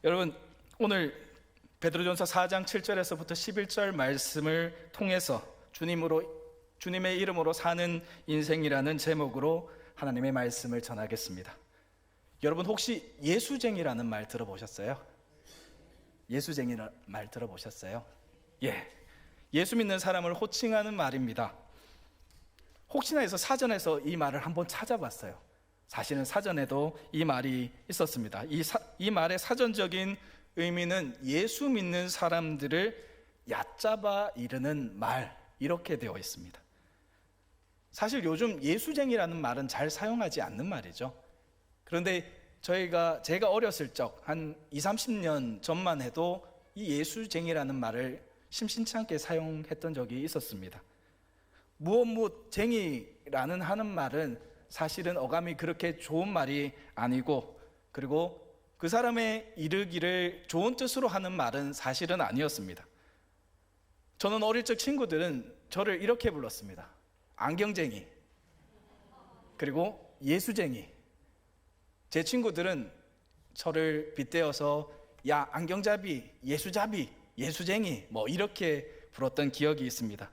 여러분, 오늘 베드로전서 4장 7절에서부터 11절 말씀을 통해서 주님의 이름으로 사는 인생이라는 제목으로 하나님의 말씀을 전하겠습니다. 여러분, 혹시 예수쟁이라는 말 들어보셨어요? 예수쟁이라는 말 들어보셨어요? 예, 예수 믿는 사람을 호칭하는 말입니다. 혹시나 해서 사전에서 이 말을 한번 찾아봤어요. 사실은 사전에도 이 말이 있었습니다. 이 말의 사전적인 의미는 예수 믿는 사람들을 얕잡아 이르는 말, 이렇게 되어 있습니다. 사실 요즘 예수쟁이라는 말은 잘 사용하지 않는 말이죠. 그런데 제가 어렸을 적 한 20-30년 전만 해도 이 예수쟁이라는 말을 심심치 않게 사용했던 적이 있었습니다. 무엇무쟁이라는 하는 말은 사실은 어감이 그렇게 좋은 말이 아니고, 그리고 그 사람의 이르기를 좋은 뜻으로 하는 말은 사실은 아니었습니다. 저는 어릴 적 친구들은 저를 이렇게 불렀습니다. 안경쟁이, 그리고 예수쟁이. 제 친구들은 저를 빗대어서 야, 안경잡이, 예수잡이, 예수쟁이, 이렇게 불렀던 기억이 있습니다.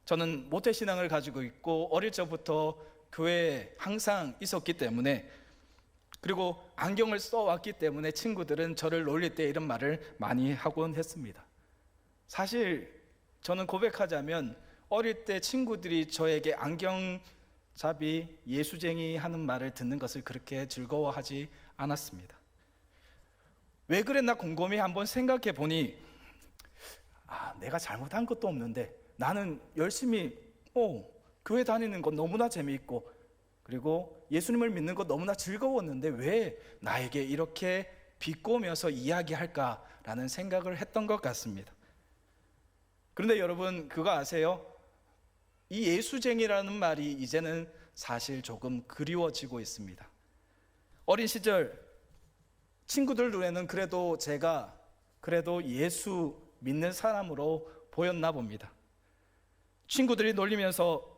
저는 모태신앙을 가지고 있고 어릴 적부터 교회에 항상 있었기 때문에, 그리고 안경을 써왔기 때문에 친구들은 저를 놀릴 때 이런 말을 많이 하곤 했습니다. 사실 저는 고백하자면 어릴 때 친구들이 저에게 안경잡이, 예수쟁이 하는 말을 듣는 것을 그렇게 즐거워하지 않았습니다. 왜 그랬나 곰곰이 한번 생각해 보니, 내가 잘못한 것도 없는데 나는 열심히 교회 다니는 건 너무나 재미있고, 그리고 예수님을 믿는 것 너무나 즐거웠는데 왜 나에게 이렇게 비꼬면서 이야기할까라는 생각을 했던 것 같습니다. 그런데 여러분, 그거 아세요? 이 예수쟁이라는 말이 이제는 사실 조금 그리워지고 있습니다. 어린 시절 친구들 눈에는 제가 예수 믿는 사람으로 보였나 봅니다. 친구들이 놀리면서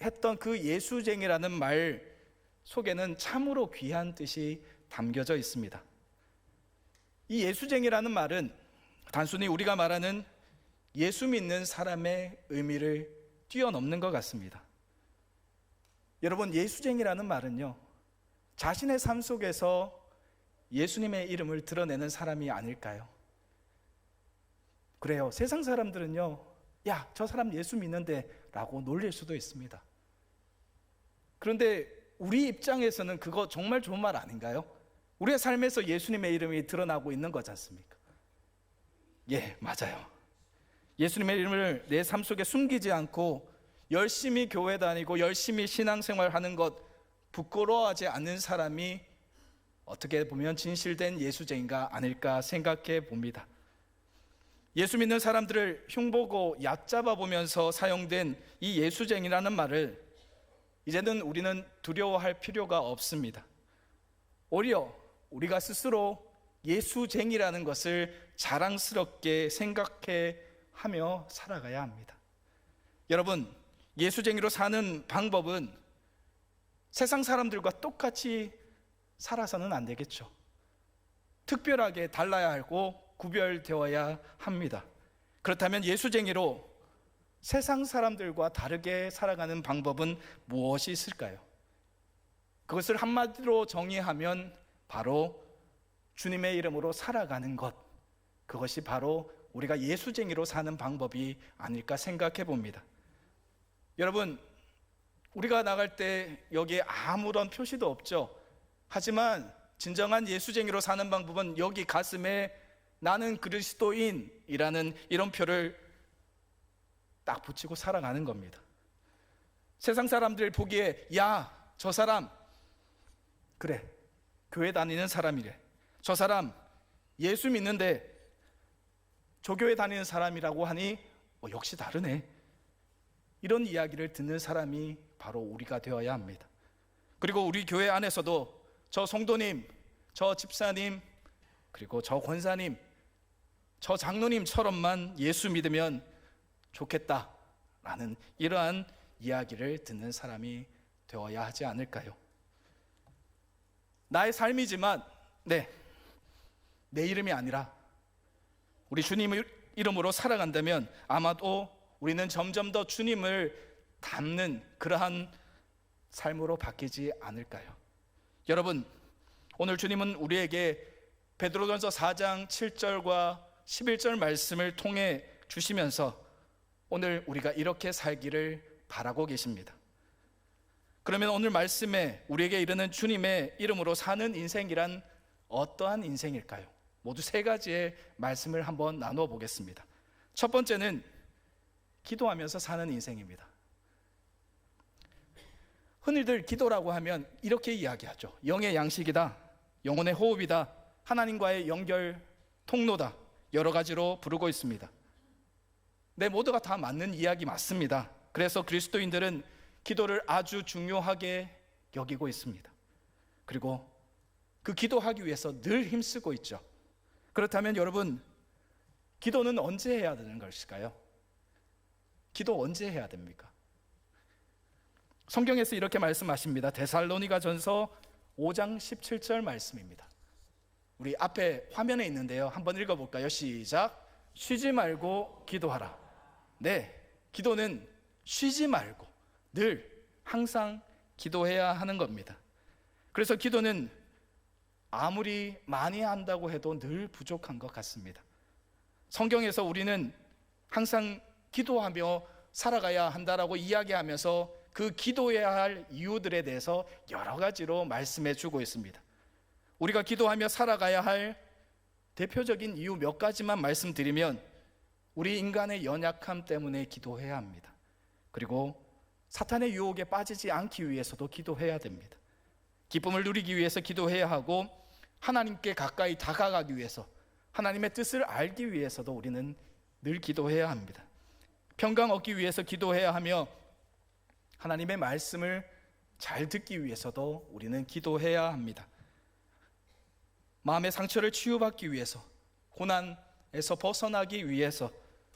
했던 그 예수쟁이라는 말 속에는 참으로 귀한 뜻이 담겨져 있습니다. 이 예수쟁이라는 말은 단순히 우리가 말하는 예수 믿는 사람의 의미를 뛰어넘는 것 같습니다. 여러분, 예수쟁이라는 말은요, 자신의 삶 속에서 예수님의 이름을 드러내는 사람이 아닐까요? 그래요. 세상 사람들은요, 야, 저 사람 예수 믿는데 라고 놀릴 수도 있습니다. 그런데 우리 입장에서는 그거 정말 좋은 말 아닌가요? 우리의 삶에서 예수님의 이름이 드러나고 있는 거지 않습니까? 예, 맞아요. 예수님의 이름을 내 삶 속에 숨기지 않고 열심히 교회 다니고 열심히 신앙생활 하는 것 부끄러워하지 않는 사람이 어떻게 보면 진실된 예수쟁이가 아닐까 생각해 봅니다. 예수 믿는 사람들을 흉보고 얕잡아 보면서 사용된 이 예수쟁이라는 말을 이제는 우리는 두려워할 필요가 없습니다. 오히려 우리가 스스로 예수쟁이라는 것을 자랑스럽게 생각해 하며 살아가야 합니다. 여러분, 예수쟁이로 사는 방법은 세상 사람들과 똑같이 살아서는 안 되겠죠. 특별하게 달라야 하고 구별되어야 합니다. 그렇다면 예수쟁이로 세상 사람들과 다르게 살아가는 방법은 무엇이 있을까요? 그것을 한마디로 정의하면 바로 주님의 이름으로 살아가는 것, 그것이 바로 우리가 예수쟁이로 사는 방법이 아닐까 생각해 봅니다. 여러분, 우리가 나갈 때 여기에 아무런 표시도 없죠. 하지만 진정한 예수쟁이로 사는 방법은 여기 가슴에 나는 그리스도인이라는 이런 표를 딱 붙이고 살아가는 겁니다. 세상 사람들 보기에 야, 저 사람 그래, 교회 다니는 사람이래, 저 사람 예수 믿는데 조교회 다니는 사람이라고 하니 역시 다르네, 이런 이야기를 듣는 사람이 바로 우리가 되어야 합니다. 그리고 우리 교회 안에서도 저 성도님, 저 집사님, 그리고 저 권사님, 저 장로님처럼만 예수 믿으면 좋겠다라는 이러한 이야기를 듣는 사람이 되어야 하지 않을까요? 나의 삶이지만 내 이름이 아니라 우리 주님의 이름으로 살아간다면 아마도 우리는 점점 더 주님을 닮는 그러한 삶으로 바뀌지 않을까요? 여러분, 오늘 주님은 우리에게 베드로전서 4장 7절과 11절 말씀을 통해 주시면서 오늘 우리가 이렇게 살기를 바라고 계십니다. 그러면 오늘 말씀에 우리에게 이르는 주님의 이름으로 사는 인생이란 어떠한 인생일까요? 모두 세 가지의 말씀을 한번 나누어 보겠습니다. 첫 번째는 기도하면서 사는 인생입니다. 흔히들 기도라고 하면 이렇게 이야기하죠. 영의 양식이다, 영혼의 호흡이다, 하나님과의 연결 통로다, 여러 가지로 부르고 있습니다. 네, 모두가 다 맞는 이야기 맞습니다. 그래서 그리스도인들은 기도를 아주 중요하게 여기고 있습니다. 그리고 그 기도하기 위해서 늘 힘쓰고 있죠. 그렇다면 여러분, 기도는 언제 해야 되는 것일까요? 기도 언제 해야 됩니까? 성경에서 이렇게 말씀하십니다. 데살로니가 전서 5장 17절 말씀입니다. 우리 앞에 화면에 있는데요, 한번 읽어볼까요? 시작. 쉬지 말고 기도하라. 네, 기도는 쉬지 말고 늘 항상 기도해야 하는 겁니다. 그래서 기도는 아무리 많이 한다고 해도 늘 부족한 것 같습니다. 성경에서 우리는 항상 기도하며 살아가야 한다라고 이야기하면서 그 기도해야 할 이유들에 대해서 여러 가지로 말씀해 주고 있습니다. 우리가 기도하며 살아가야 할 대표적인 이유 몇 가지만 말씀드리면, 우리 인간의 연약함 때문에 기도해야 합니다. 그리고 사탄의 유혹에 빠지지 않기 위해서도 기도해야 됩니다. 기쁨을 누리기 위해서 기도해야 하고, 하나님께 가까이 다가가기 위해서, 하나님의 뜻을 알기 위해서도 우리는 늘 기도해야 합니다. 평강 얻기 위해서 기도해야 하며, 하나님의 말씀을 잘 듣기 위해서도 우리는 기도해야 합니다. 마음의 상처를 치유받기 위해서, 고난에서 벗어나기 위해서,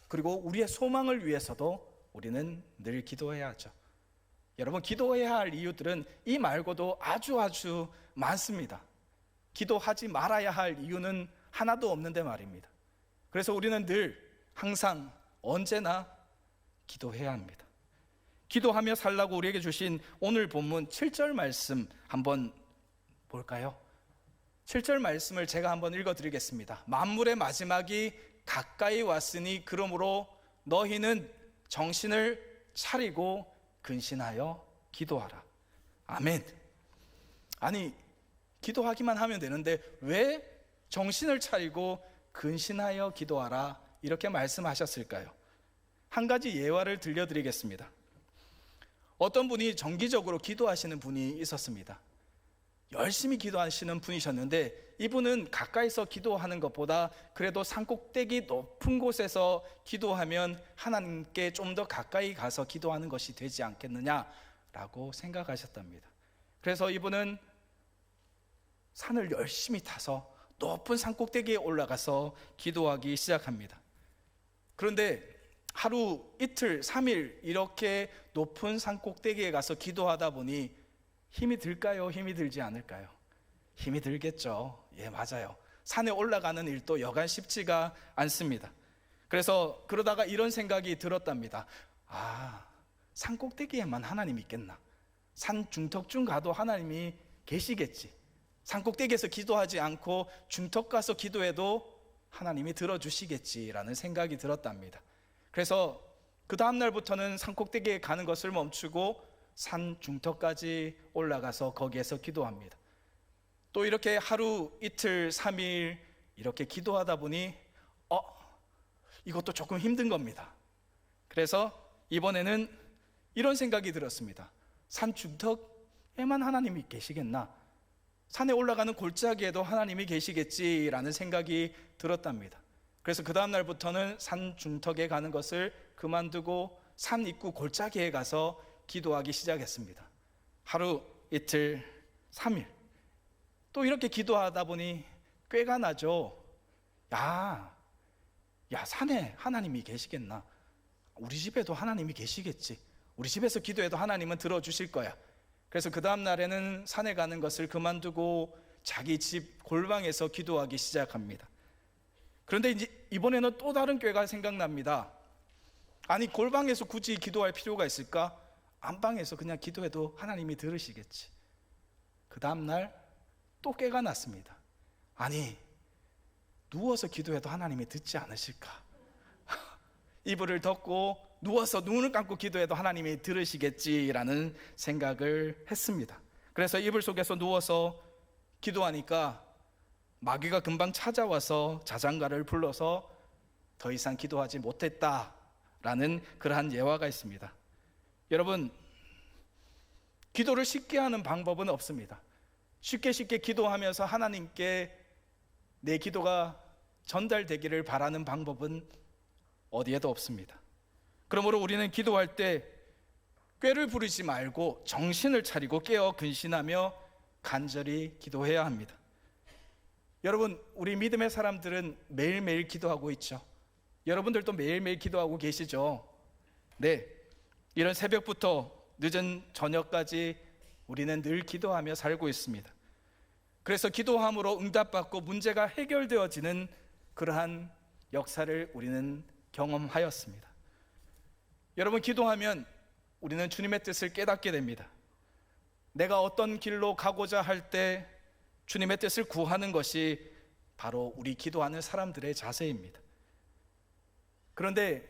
그리고 우리의 소망을 위해서도 우리는 늘 기도해야 하죠. 여러분, 기도해야 할 이유들은 이 말고도 아주 많습니다. 기도하지 말아야 할 이유는 하나도 없는데 말입니다. 그래서 우리는 늘 항상 언제나 기도해야 합니다. 기도하며 살라고 우리에게 주신 오늘 본문 7절 말씀 한번 볼까요? 7절 말씀을 제가 한번 읽어드리겠습니다. 만물의 마지막이 가까이 왔으니 그러므로 너희는 정신을 차리고 근신하여 기도하라. 아멘. 아니, 기도하기만 하면 되는데 왜 정신을 차리고 근신하여 기도하라 이렇게 말씀하셨을까요? 한 가지 예화를 들려드리겠습니다. 어떤 분이 정기적으로 기도하시는 분이 있었습니다. 열심히 기도하시는 분이셨는데, 이분은 가까이서 기도하는 것보다 그래도 산꼭대기 높은 곳에서 기도하면 하나님께 좀 더 가까이 가서 기도하는 것이 되지 않겠느냐라고 생각하셨답니다. 그래서 이분은 산을 열심히 타서 높은 산꼭대기에 올라가서 기도하기 시작합니다. 그런데 하루, 이틀, 3일 이렇게 높은 산꼭대기에 가서 기도하다 보니 힘이 들까요? 힘이 들지 않을까요? 힘이 들겠죠. 예, 맞아요. 산에 올라가는 일도 여간 쉽지가 않습니다. 그래서 그러다가 이런 생각이 들었답니다. 아, 산꼭대기에만 하나님이 있겠나? 산 중턱쯤 가도 하나님이 계시겠지. 산꼭대기에서 기도하지 않고 중턱 가서 기도해도 하나님이 들어주시겠지라는 생각이 들었답니다. 그래서 그 다음날부터는 산꼭대기에 가는 것을 멈추고 산 중턱까지 올라가서 거기에서 기도합니다. 또 이렇게 하루, 이틀, 3일 이렇게 기도하다 보니 이것도 조금 힘든 겁니다. 그래서 이번에는 이런 생각이 들었습니다. 산 중턱에만 하나님이 계시겠나? 산에 올라가는 골짜기에도 하나님이 계시겠지라는 생각이 들었답니다. 그래서 그 다음날부터는 산 중턱에 가는 것을 그만두고 산 입구 골짜기에 가서 기도하기 시작했습니다. 하루, 이틀, 3일 또 이렇게 기도하다 보니 꾀가 나죠. 야, 산에 하나님이 계시겠나? 우리 집에도 하나님이 계시겠지. 우리 집에서 기도해도 하나님은 들어주실 거야. 그래서 그 다음 날에는 산에 가는 것을 그만두고 자기 집 골방에서 기도하기 시작합니다. 그런데 이제 이번에는 또 다른 꾀가 생각납니다. 아니, 골방에서 굳이 기도할 필요가 있을까? 안방에서 그냥 기도해도 하나님이 들으시겠지. 그 다음날 또 꾀가 났습니다. 아니, 누워서 기도해도 하나님이 듣지 않으실까? 이불을 덮고 누워서 눈을 감고 기도해도 하나님이 들으시겠지라는 생각을 했습니다. 그래서 이불 속에서 누워서 기도하니까 마귀가 금방 찾아와서 자장가를 불러서 더 이상 기도하지 못했다라는 그러한 예화가 있습니다. 여러분, 기도를 쉽게 하는 방법은 없습니다. 쉽게 기도하면서 하나님께 내 기도가 전달되기를 바라는 방법은 어디에도 없습니다. 그러므로 우리는 기도할 때 꾀를 부리지 말고 정신을 차리고 깨어 근신하며 간절히 기도해야 합니다. 여러분, 우리 믿음의 사람들은 매일매일 기도하고 있죠. 여러분들도 매일매일 기도하고 계시죠? 네, 이런 새벽부터 늦은 저녁까지 우리는 늘 기도하며 살고 있습니다. 그래서 기도함으로 응답받고 문제가 해결되어지는 그러한 역사를 우리는 경험하였습니다. 여러분, 기도하면 우리는 주님의 뜻을 깨닫게 됩니다. 내가 어떤 길로 가고자 할 때 주님의 뜻을 구하는 것이 바로 우리 기도하는 사람들의 자세입니다. 그런데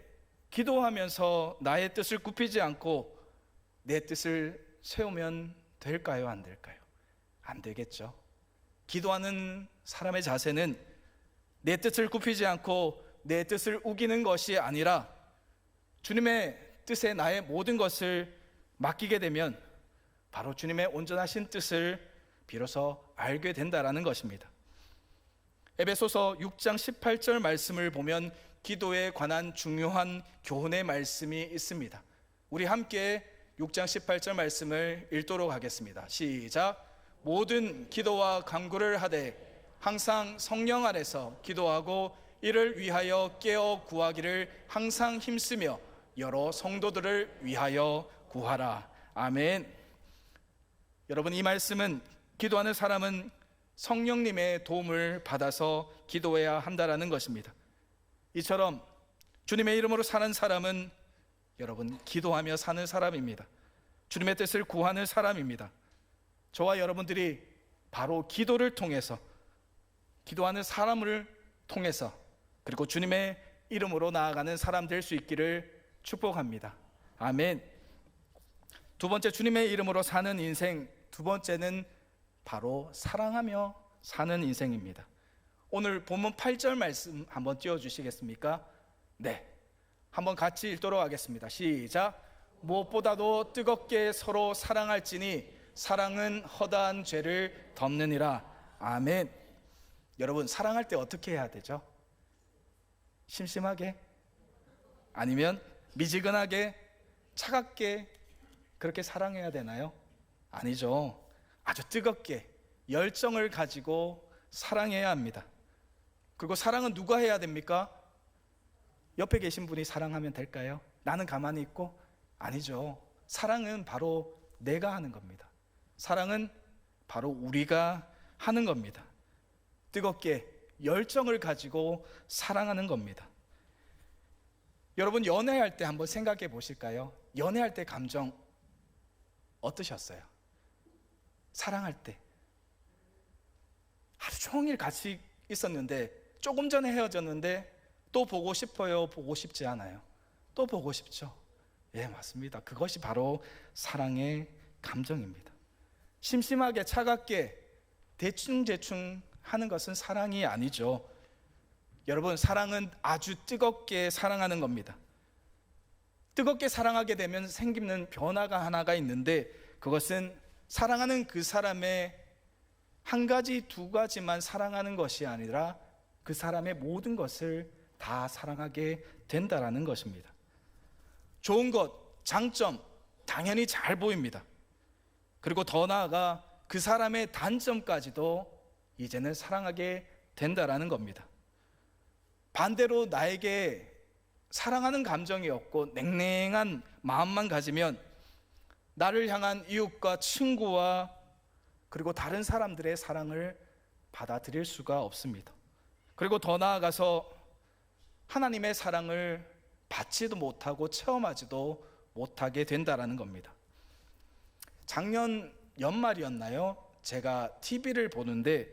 기도하면서 나의 뜻을 굽히지 않고 내 뜻을 세우면 될까요? 안 될까요? 안 되겠죠. 기도하는 사람의 자세는 내 뜻을 굽히지 않고 내 뜻을 우기는 것이 아니라 주님의 뜻에 나의 모든 것을 맡기게 되면 바로 주님의 온전하신 뜻을 비로소 알게 된다라는 것입니다. 에베소서 6장 18절 말씀을 보면 기도에 관한 중요한 교훈의 말씀이 있습니다. 우리 함께 6장 18절 말씀을 읽도록 하겠습니다. 시작. 모든 기도와 간구를 하되 항상 성령 안에서 기도하고 이를 위하여 깨어 구하기를 항상 힘쓰며 여러 성도들을 위하여 구하라. 아멘. 여러분, 이 말씀은 기도하는 사람은 성령님의 도움을 받아서 기도해야 한다라는 것입니다. 이처럼 주님의 이름으로 사는 사람은 여러분, 기도하며 사는 사람입니다. 주님의 뜻을 구하는 사람입니다. 저와 여러분들이 바로 기도를 통해서, 기도하는 사람을 통해서, 그리고 주님의 이름으로 나아가는 사람 될 수 있기를 축복합니다. 아멘. 두 번째, 주님의 이름으로 사는 인생. 두 번째는 바로 사랑하며 사는 인생입니다. 오늘 본문 8절 말씀 한번 띄워주시겠습니까? 네, 한번 같이 읽도록 하겠습니다. 시작. 무엇보다도 뜨겁게 서로 사랑할지니 사랑은 허다한 죄를 덮느니라. 아멘. 여러분, 사랑할 때 어떻게 해야 되죠? 심심하게? 아니면 미지근하게? 차갑게? 그렇게 사랑해야 되나요? 아니죠. 아주 뜨겁게 열정을 가지고 사랑해야 합니다. 그리고 사랑은 누가 해야 됩니까? 옆에 계신 분이 사랑하면 될까요? 나는 가만히 있고? 아니죠. 사랑은 바로 내가 하는 겁니다. 사랑은 바로 우리가 하는 겁니다. 뜨겁게 열정을 가지고 사랑하는 겁니다. 여러분, 연애할 때 한번 생각해 보실까요? 연애할 때 감정 어떠셨어요? 사랑할 때 하루 종일 같이 있었는데 조금 전에 헤어졌는데 또 보고 싶어요? 보고 싶지 않아요? 또 보고 싶죠? 예, 맞습니다. 그것이 바로 사랑의 감정입니다. 심심하게 차갑게 대충 하는 것은 사랑이 아니죠. 여러분, 사랑은 아주 뜨겁게 사랑하는 겁니다. 뜨겁게 사랑하게 되면 생기는 변화가 하나가 있는데, 그것은 사랑하는 그 사람의 한 가지, 두 가지만 사랑하는 것이 아니라 그 사람의 모든 것을 다 사랑하게 된다라는 것입니다. 좋은 것, 장점 당연히 잘 보입니다. 그리고 더 나아가 그 사람의 단점까지도 이제는 사랑하게 된다라는 겁니다. 반대로 나에게 사랑하는 감정이 없고 냉랭한 마음만 가지면 나를 향한 이웃과 친구와 그리고 다른 사람들의 사랑을 받아들일 수가 없습니다. 그리고 더 나아가서 하나님의 사랑을 받지도 못하고 체험하지도 못하게 된다라는 겁니다. 작년 연말이었나요? 제가 TV를 보는데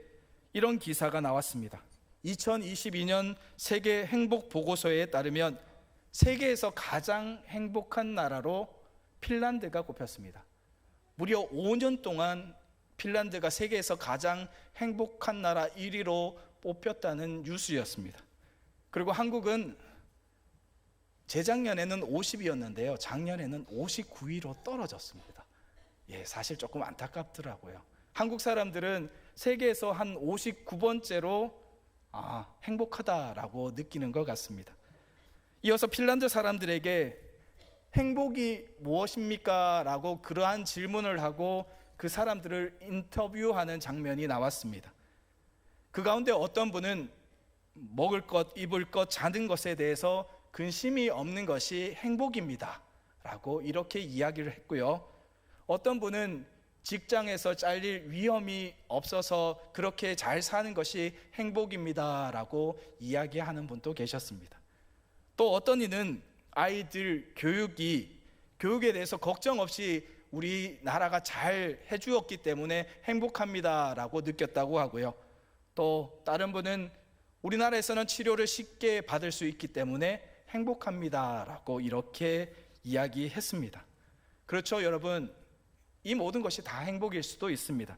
이런 기사가 나왔습니다. 2022년 세계 행복 보고서에 따르면 세계에서 가장 행복한 나라로 핀란드가 꼽혔습니다. 무려 5년 동안 핀란드가 세계에서 가장 행복한 나라 1위로 뽑혔다는 뉴스였습니다. 그리고 한국은 재작년에는 50위였는데요. 작년에는 59위로 떨어졌습니다. 사실 조금 안타깝더라고요. 한국 사람들은 세계에서 한 59번째로 행복하다라고 느끼는 것 같습니다. 이어서 핀란드 사람들에게 행복이 무엇입니까? 라고 그러한 질문을 하고 그 사람들을 인터뷰하는 장면이 나왔습니다. 그 가운데 어떤 분은 먹을 것, 입을 것, 자는 것에 대해서 근심이 없는 것이 행복입니다 라고 이렇게 이야기를 했고요. 어떤 분은 직장에서 잘릴 위험이 없어서 그렇게 잘 사는 것이 행복입니다 라고 이야기하는 분도 계셨습니다. 또 어떤 이는 아이들 교육에 대해서 걱정 없이 우리나라가 잘 해주었기 때문에 행복합니다 라고 느꼈다고 하고요. 또 다른 분은 우리나라에서는 치료를 쉽게 받을 수 있기 때문에 행복합니다 라고 이렇게 이야기했습니다. 그렇죠, 여러분. 이 모든 것이 다 행복일 수도 있습니다.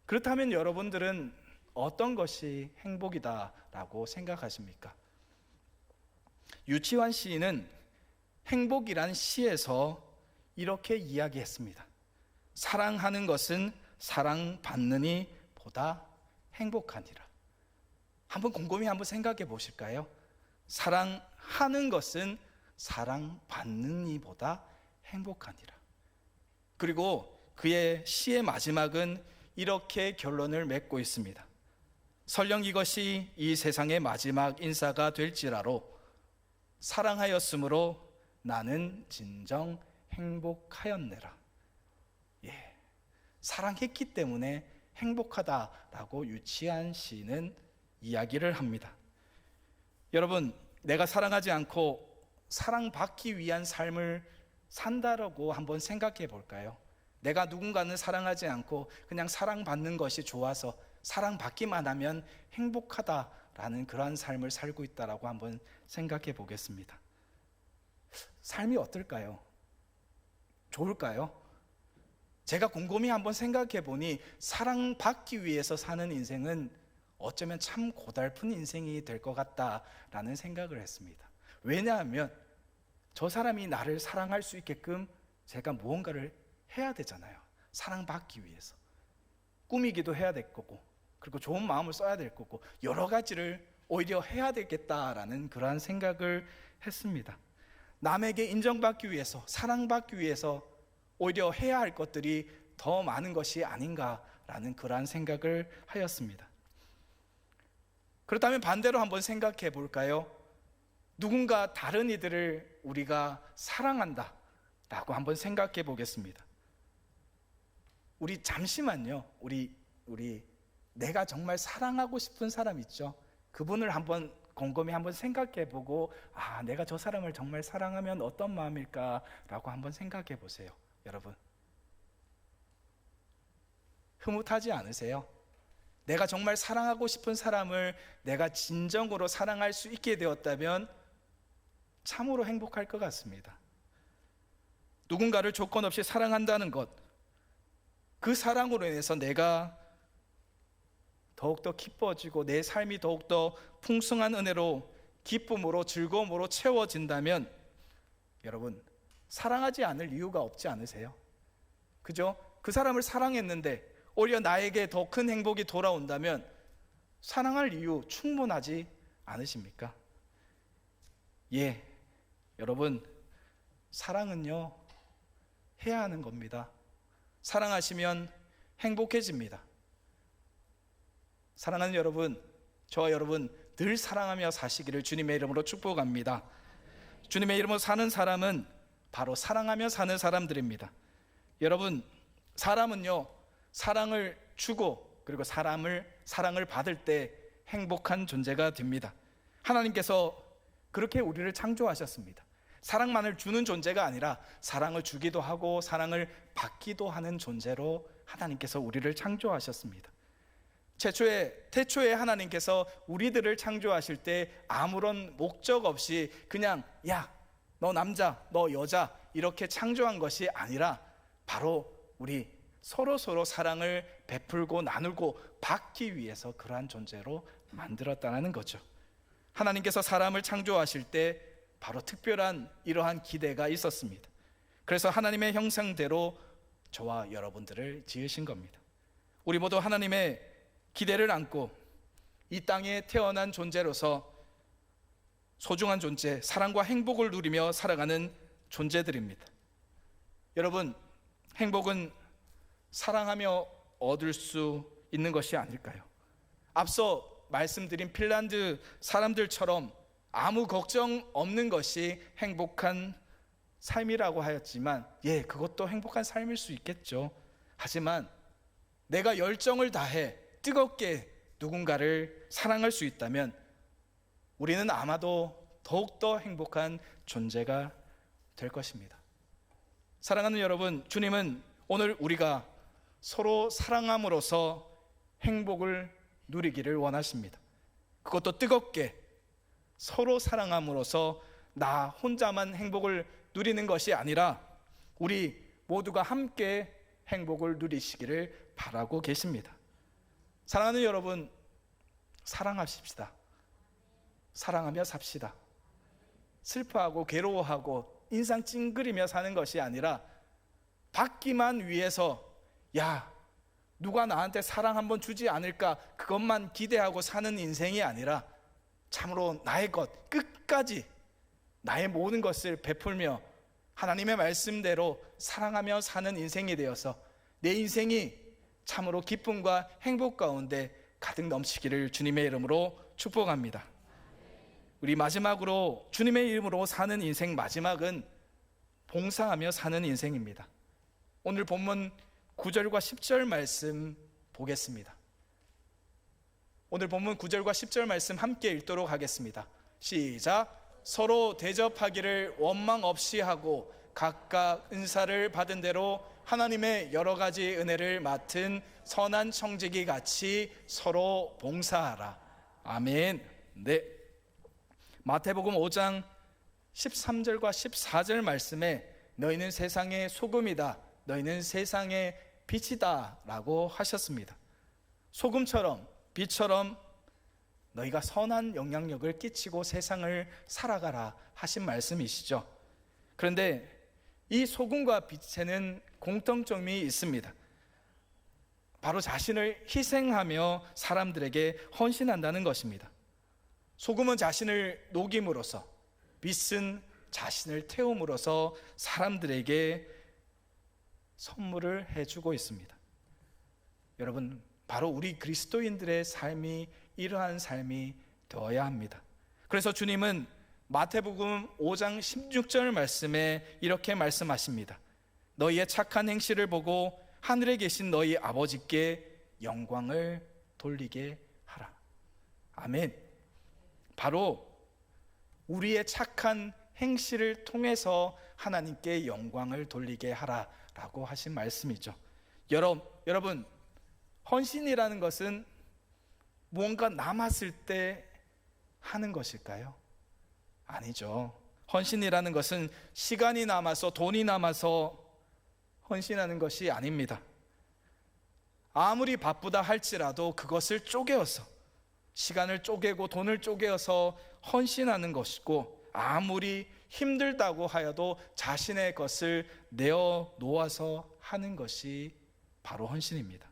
그렇다면 여러분들은 어떤 것이 행복이다라고 생각하십니까? 유치환 시인은 행복이란 시에서 이렇게 이야기했습니다. 사랑하는 것은 사랑받느니 보다 행복하니라. 한번 곰곰이 한번 생각해 보실까요? 사랑하는 것은 사랑받는 이보다 행복하니라. 그리고 그의 시의 마지막은 이렇게 결론을 맺고 있습니다. 설령 이것이 이 세상의 마지막 인사가 될지라도 사랑하였으므로 나는 진정 행복하였네라. 사랑했기 때문에 행복하다라고 유치한 시는 이야기를 합니다. 여러분, 내가 사랑하지 않고 사랑받기 위한 삶을 산다라고 한번 생각해 볼까요? 내가 누군가는 사랑하지 않고 그냥 사랑받는 것이 좋아서 사랑받기만 하면 행복하다라는 그러한 삶을 살고 있다라고 한번 생각해 보겠습니다. 삶이 어떨까요? 좋을까요? 제가 곰곰이 한번 생각해 보니 사랑받기 위해서 사는 인생은 어쩌면 참 고달픈 인생이 될 것 같다라는 생각을 했습니다. 왜냐하면 저 사람이 나를 사랑할 수 있게끔 제가 무언가를 해야 되잖아요. 사랑받기 위해서 꾸미기도 해야 될 거고, 그리고 좋은 마음을 써야 될 거고, 여러 가지를 오히려 해야 되겠다라는 그러한 생각을 했습니다. 남에게 인정받기 위해서, 사랑받기 위해서 오히려 해야 할 것들이 더 많은 것이 아닌가라는 그러한 생각을 하였습니다. 그렇다면 반대로 한번 생각해 볼까요? 누군가 다른 이들을 우리가 사랑한다 라고 한번 생각해 보겠습니다. 우리 잠시만요. 우리 내가 정말 사랑하고 싶은 사람 있죠? 그분을 한번 곰곰이 한번 생각해 보고, 내가 저 사람을 정말 사랑하면 어떤 마음일까 라고 한번 생각해 보세요. 여러분, 흐뭇하지 않으세요? 내가 정말 사랑하고 싶은 사람을 내가 진정으로 사랑할 수 있게 되었다면 참으로 행복할 것 같습니다. 누군가를 조건 없이 사랑한다는 것, 그 사랑으로 인해서 내가 더욱더 기뻐지고 내 삶이 더욱더 풍성한 은혜로, 기쁨으로, 즐거움으로 채워진다면 여러분, 사랑하지 않을 이유가 없지 않으세요? 그죠? 그 사람을 사랑했는데 오히려 나에게 더 큰 행복이 돌아온다면 사랑할 이유 충분하지 않으십니까? 여러분, 사랑은요, 해야 하는 겁니다. 사랑하시면 행복해집니다. 사랑하는 여러분, 저와 여러분 늘 사랑하며 사시기를 주님의 이름으로 축복합니다. 주님의 이름으로 사는 사람은 바로 사랑하며 사는 사람들입니다. 여러분, 사람은요, 사랑을 주고 그리고 사랑을 받을 때 행복한 존재가 됩니다. 하나님께서 그렇게 우리를 창조하셨습니다. 사랑만을 주는 존재가 아니라 사랑을 주기도 하고 사랑을 받기도 하는 존재로 하나님께서 우리를 창조하셨습니다. 태초에 하나님께서 우리들을 창조하실 때 아무런 목적 없이 그냥 야, 너 남자, 너 여자 이렇게 창조한 것이 아니라 바로 우리 서로 사랑을 베풀고 나누고 받기 위해서 그러한 존재로 만들었다는 거죠. 하나님께서 사람을 창조하실 때 바로 특별한 이러한 기대가 있었습니다. 그래서 하나님의 형상대로 저와 여러분들을 지으신 겁니다. 우리 모두 하나님의 기대를 안고 이 땅에 태어난 존재로서 소중한 존재, 사랑과 행복을 누리며 살아가는 존재들입니다. 여러분, 행복은 사랑하며 얻을 수 있는 것이 아닐까요? 앞서 말씀드린 핀란드 사람들처럼 아무 걱정 없는 것이 행복한 삶이라고 하였지만, 그것도 행복한 삶일 수 있겠죠. 하지만 내가 열정을 다해 뜨겁게 누군가를 사랑할 수 있다면 우리는 아마도 더욱더 행복한 존재가 될 것입니다. 사랑하는 여러분, 주님은 오늘 우리가 서로 사랑함으로써 행복을 누리기를 원하십니다. 그것도 뜨겁게 서로 사랑함으로써 나 혼자만 행복을 누리는 것이 아니라 우리 모두가 함께 행복을 누리시기를 바라고 계십니다. 사랑하는 여러분, 사랑하십시다. 사랑하며 삽시다. 슬퍼하고 괴로워하고 인상 찡그리며 사는 것이 아니라 받기만 위해서 누가 나한테 사랑 한번 주지 않을까 그것만 기대하고 사는 인생이 아니라 참으로 나의 것 끝까지 나의 모든 것을 베풀며 하나님의 말씀대로 사랑하며 사는 인생이 되어서 내 인생이 참으로 기쁨과 행복 가운데 가득 넘치기를 주님의 이름으로 축복합니다. 우리 마지막으로 주님의 이름으로 사는 인생 마지막은 봉사하며 사는 인생입니다. 오늘 본문 9절과 10절 말씀 보겠습니다. 오늘 본문 9절과 10절 말씀 함께 읽도록 하겠습니다. 시작. 서로 대접하기를 원망 없이 하고 각각 은사를 받은 대로 하나님의 여러 가지 은혜를 맡은 선한 청지기 같이 서로 봉사하라. 아멘. 네. 마태복음 5장 13절과 14절 말씀에 너희는 세상의 소금이다. 너희는 세상의 빛이다 라고 하셨습니다. 소금처럼 빛처럼 너희가 선한 영향력을 끼치고 세상을 살아가라 하신 말씀이시죠. 그런데 이 소금과 빛에는 공통점이 있습니다. 바로 자신을 희생하며 사람들에게 헌신한다는 것입니다. 소금은 자신을 녹임으로써, 빛은 자신을 태움으로써 사람들에게 선물을 해주고 있습니다. 여러분, 바로 우리 그리스도인들의 삶이 이러한 삶이 되어야 합니다. 그래서 주님은 마태복음 5장 16절 말씀에 이렇게 말씀하십니다. 너희의 착한 행실을 보고 하늘에 계신 너희 아버지께 영광을 돌리게 하라. 아멘. 바로 우리의 착한 행실을 통해서 하나님께 영광을 돌리게 하라라고 하신 말씀이죠. 여러분, 헌신이라는 것은 뭔가 남았을 때 하는 것일까요? 아니죠. 헌신이라는 것은 시간이 남아서 돈이 남아서 헌신하는 것이 아닙니다. 아무리 바쁘다 할지라도 그것을 쪼개어서, 시간을 쪼개고 돈을 쪼개어서 헌신하는 것이고, 아무리 힘들다고 하여도 자신의 것을 내어 놓아서 하는 것이 바로 헌신입니다.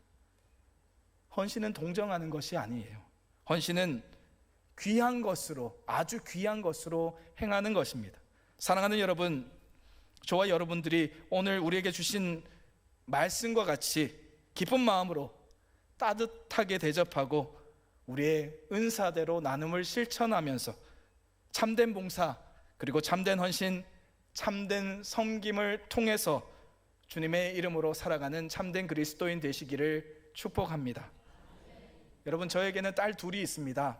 헌신은 동정하는 것이 아니에요. 헌신은 귀한 것으로, 아주 귀한 것으로 행하는 것입니다. 사랑하는 여러분, 저와 여러분들이 오늘 우리에게 주신 말씀과 같이 기쁜 마음으로 따뜻하게 대접하고 우리의 은사대로 나눔을 실천하면서 참된 봉사, 그리고 참된 헌신, 참된 섬김을 통해서 주님의 이름으로 살아가는 참된 그리스도인 되시기를 축복합니다. 여러분, 저에게는 딸 둘이 있습니다.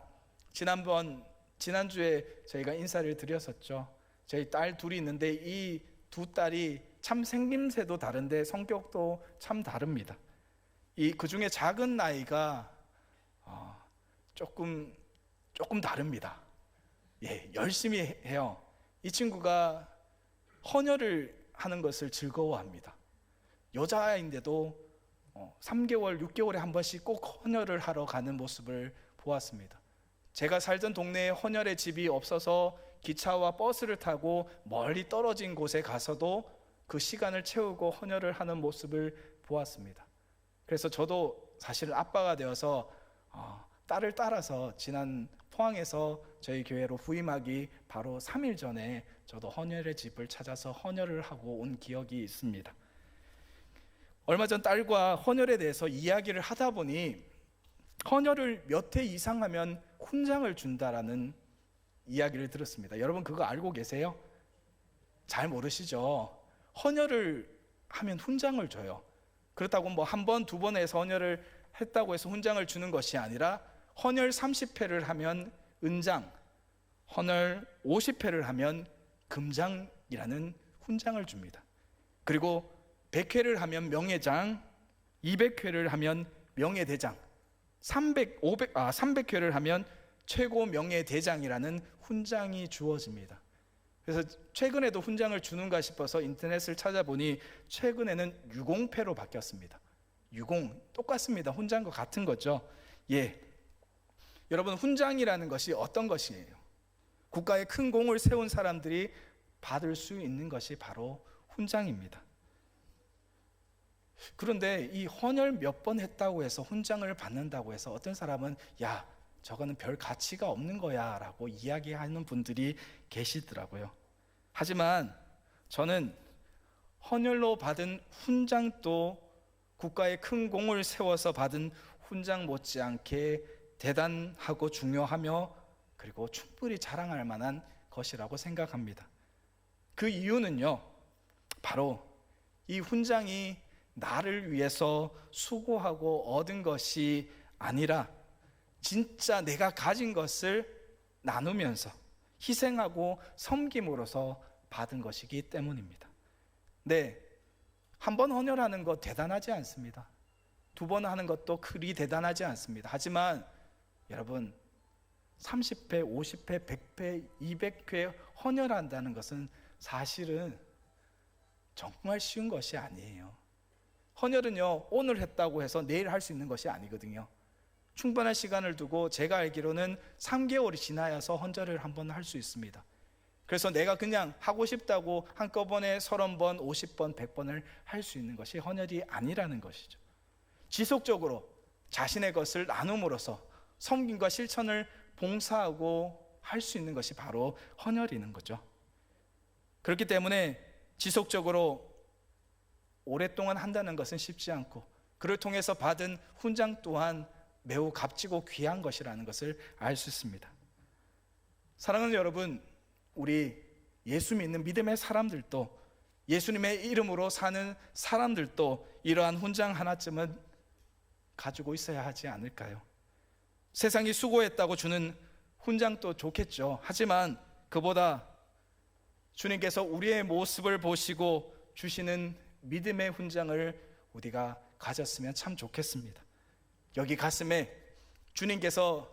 지난주에 저희가 인사를 드렸었죠. 저희 딸 둘이 있는데 이 두 딸이 참 생김새도 다른데 성격도 참 다릅니다. 그 중에 작은 아이가 조금 다릅니다. 열심히 해요. 이 친구가 헌혈을 하는 것을 즐거워합니다. 여자아이인데도 3개월, 6개월에 한 번씩 꼭 헌혈을 하러 가는 모습을 보았습니다. 제가 살던 동네에 헌혈의 집이 없어서 기차와 버스를 타고 멀리 떨어진 곳에 가서도 그 시간을 채우고 헌혈을 하는 모습을 보았습니다. 그래서 저도 사실 아빠가 되어서 딸을 따라서 지난 포항에서 저희 교회로 부임하기 바로 3일 전에 저도 헌혈의 집을 찾아서 헌혈을 하고 온 기억이 있습니다. 얼마 전 딸과 헌혈에 대해서 이야기를 하다 보니 헌혈을 몇 회 이상 하면 훈장을 준다라는 이야기를 들었습니다. 여러분 그거 알고 계세요? 잘 모르시죠? 헌혈을 하면 훈장을 줘요. 그렇다고 뭐 한 번, 두 번 해서 헌혈을 했다고 해서 훈장을 주는 것이 아니라 헌혈 30회를 하면 은장, 헌혈 50회를 하면 금장이라는 훈장을 줍니다. 그리고 100회를 하면 명예장, 200회를 하면 명예대장, 300회를 하면 최고 명예대장이라는 훈장이 주어집니다. 그래서 최근에도 훈장을 주는가 싶어서 인터넷을 찾아보니 최근에는 유공패로 바뀌었습니다. 유공, 똑같습니다. 훈장과 같은 거죠. 여러분, 훈장이라는 것이 어떤 것이에요? 국가에 큰 공을 세운 사람들이 받을 수 있는 것이 바로 훈장입니다. 그런데 이 헌혈 몇 번 했다고 해서 훈장을 받는다고 해서 어떤 사람은 저거는 별 가치가 없는 거야 라고 이야기하는 분들이 계시더라고요. 하지만 저는 헌혈로 받은 훈장도 국가의 큰 공을 세워서 받은 훈장 못지않게 대단하고 중요하며 그리고 충분히 자랑할 만한 것이라고 생각합니다. 그 이유는요, 바로 이 훈장이 나를 위해서 수고하고 얻은 것이 아니라 진짜 내가 가진 것을 나누면서 희생하고 섬김으로써 받은 것이기 때문입니다. 한 번 헌혈하는 것 대단하지 않습니다. 두 번 하는 것도 그리 대단하지 않습니다. 하지만 여러분, 30회, 50회, 100회, 200회 헌혈한다는 것은 사실은 정말 쉬운 것이 아니에요. 헌혈은요, 오늘 했다고 해서 내일 할 수 있는 것이 아니거든요. 충분한 시간을 두고 제가 알기로는 3개월이 지나야서 헌혈을 한번 할 수 있습니다. 그래서 내가 그냥 하고 싶다고 한꺼번에 30번, 50번, 100번을 할 수 있는 것이 헌혈이 아니라는 것이죠. 지속적으로 자신의 것을 나눔으로써 섬김과 실천을 봉사하고 할 수 있는 것이 바로 헌혈이는 거죠. 그렇기 때문에 지속적으로 오랫동안 한다는 것은 쉽지 않고 그를 통해서 받은 훈장 또한 매우 값지고 귀한 것이라는 것을 알 수 있습니다. 사랑하는 여러분, 우리 예수 믿는 믿음의 사람들도, 예수님의 이름으로 사는 사람들도 이러한 훈장 하나쯤은 가지고 있어야 하지 않을까요? 세상이 수고했다고 주는 훈장도 좋겠죠. 하지만 그보다 주님께서 우리의 모습을 보시고 주시는 믿음의 훈장을 우리가 가졌으면 참 좋겠습니다. 여기 가슴에 주님께서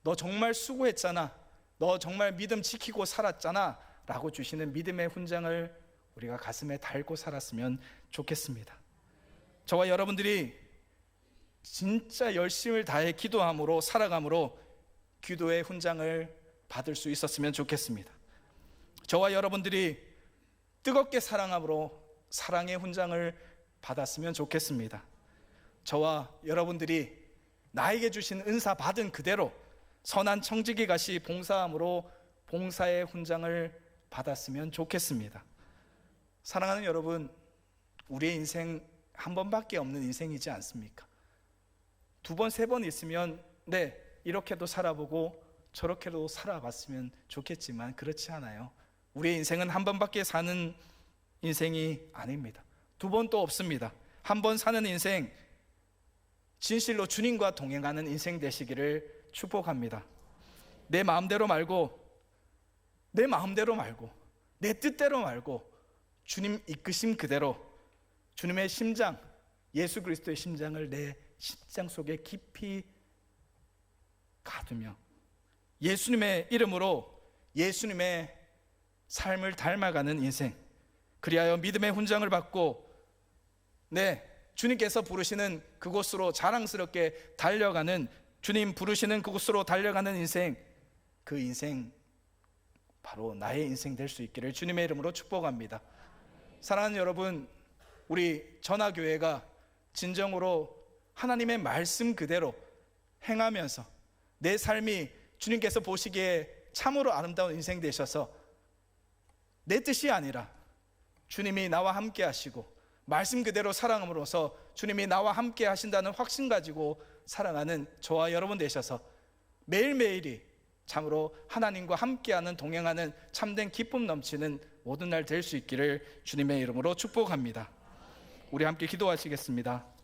너 정말 수고했잖아, 너 정말 믿음 지키고 살았잖아 라고 주시는 믿음의 훈장을 우리가 가슴에 달고 살았으면 좋겠습니다. 저와 여러분들이 진짜 열심을 다해 기도함으로 살아감으로 기도의 훈장을 받을 수 있었으면 좋겠습니다. 저와 여러분들이 뜨겁게 사랑함으로 사랑의 훈장을 받았으면 좋겠습니다. 저와 여러분들이 나에게 주신 은사 받은 그대로 선한 청지기 같이 봉사함으로 봉사의 훈장을 받았으면 좋겠습니다. 사랑하는 여러분, 우리의 인생 한 번밖에 없는 인생이지 않습니까? 두 번, 세 번 있으면 이렇게도 살아보고 저렇게도 살아봤으면 좋겠지만 그렇지 않아요. 우리의 인생은 한 번밖에 사는 인생이 아닙니다. 두 번 또 없습니다. 한 번 사는 인생, 진실로 주님과 동행하는 인생 되시기를 축복합니다. 내 마음대로 말고, 내 뜻대로 말고 주님 이끄심 그대로 주님의 심장, 예수 그리스도의 심장을 내 심장 속에 깊이 가두며 예수님의 이름으로 예수님의 삶을 닮아가는 인생, 그리하여 믿음의 훈장을 받고 주님께서 부르시는 그곳으로 자랑스럽게 달려가는, 주님 부르시는 그곳으로 달려가는 인생, 그 인생 바로 나의 인생 될 수 있기를 주님의 이름으로 축복합니다. 사랑하는 여러분, 우리 전화교회가 진정으로 하나님의 말씀 그대로 행하면서 내 삶이 주님께서 보시기에 참으로 아름다운 인생 되셔서 내 뜻이 아니라 주님이 나와 함께 하시고 말씀 그대로 살아감으로써 주님이 나와 함께 하신다는 확신 가지고 살아가는 저와 여러분 되셔서 매일매일이 참으로 하나님과 함께하는, 동행하는 참된 기쁨 넘치는 모든 날 될 수 있기를 주님의 이름으로 축복합니다. 우리 함께 기도하시겠습니다.